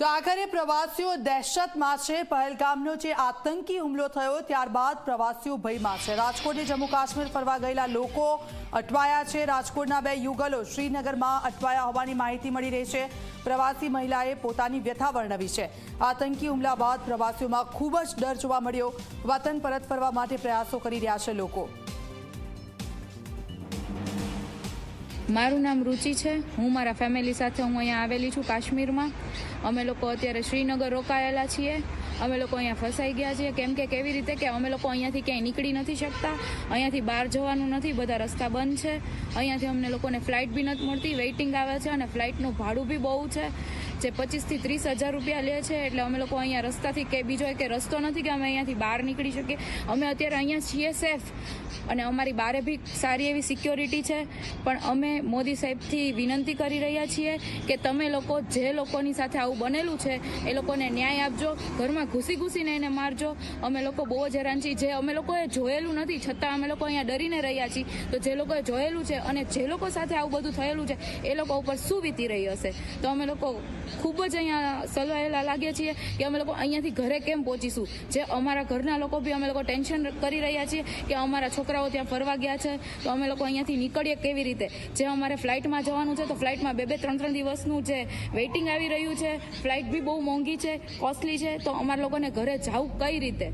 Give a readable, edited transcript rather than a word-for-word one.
તો આખરે પ્રવાસીઓ દહેશતમાં છે। પહેલગામનો જે આતંકી હુમલો થયો ત્યારબાદ પ્રવાસીઓ ભયમાં છે। રાજકોટથી જમ્મુ કાશ્મીર ફરવા ગયેલા લોકો અટવાયા છે। રાજકોટના 2 યુગલો શ્રીનગરમાં અટવાયા હોવાની માહિતી મળી રહી છે। પ્રવાસી મહિલાએ પોતાની વ્યથા વર્ણવી છે। આતંકી હુમલા બાદ પ્રવાસીઓમાં ખૂબ જ ડર જોવા મળ્યો। વતન પરત ફરવા માટે પ્રયાસો કરી રહ્યા છે લોકો। મારું નામ રુચિ છે। હું મારા ફેમિલી સાથે અહીંયા આવેલી છું કાશ્મીરમાં। અમે લોકો અત્યારે શ્રીનગર રોકાયેલા છીએ। અમે લોકો અહીંયા ફસાઈ ગયા છીએ કેમ કે કેવી રીતે કે અમે લોકો અહીંયાથી ક્યાંય નીકળી નથી શકતા। અહીંયાથી બહાર જવાનું નથી, બધા રસ્તા બંધ છે। અહીંયાથી અમને લોકોને ફ્લાઇટ બી નથી મળતી, વેઇટિંગ આવે છે અને ફ્લાઇટનું ભાડું બી બહુ છે જે 25 થી 30 હજાર રૂપિયા લે છે। એટલે અમે લોકો અહીંયા રસ્તાથી કે બીજો કે રસ્તો નથી કે અમે અહીંયાથી બહાર નીકળી શકીએ। અમે અત્યારે અહીંયા છીએ સેફ અને અમારી બારે બી સારી એવી સિક્યોરિટી છે, પણ અમે મોદી સાહેબથી વિનંતી કરી રહ્યા છીએ કે તમે લોકો જે લોકોની સાથે આવું બનેલું છે એ લોકોને ન્યાય આપજો, ઘરમાં ઘૂસીને એને મારજો। અમે લોકો બહુ જ હેરાન છીએ, જે અમે લોકોએ જોયેલું નથી છતાં અમે લોકો અહીંયા ડરીને રહ્યા છીએ। તો જે લોકોએ જોયેલું છે અને જે લોકો સાથે આવું બધું થયેલું છે એ લોકો ઉપર શું વીતી રહી હશે। તો અમે લોકો ખૂબ જ અહીંયા સલવાયેલા લાગીએ છીએ કે અમે લોકો અહીંયાથી ઘરે કેમ પહોંચીશું। જે અમારા ઘરના લોકો બી અમે લોકો ટેન્શન કરી રહ્યા છીએ કે અમારા છોકરાઓ ત્યાં ફરવા ગયા છે તો અમે લોકો અહીંયાથી નીકળીએ કેવી રીતે। જે અમારે ફ્લાઇટમાં જવાનું છે તો ફ્લાઇટમાં 2-3 દિવસનું જે વેઇટિંગ આવી રહ્યું છે, ફ્લાઇટ બી બહુ મોંઘી છે, કોસ્ટલી છે, તો અમારા લોકોને ઘરે જવું કઈ રીતે।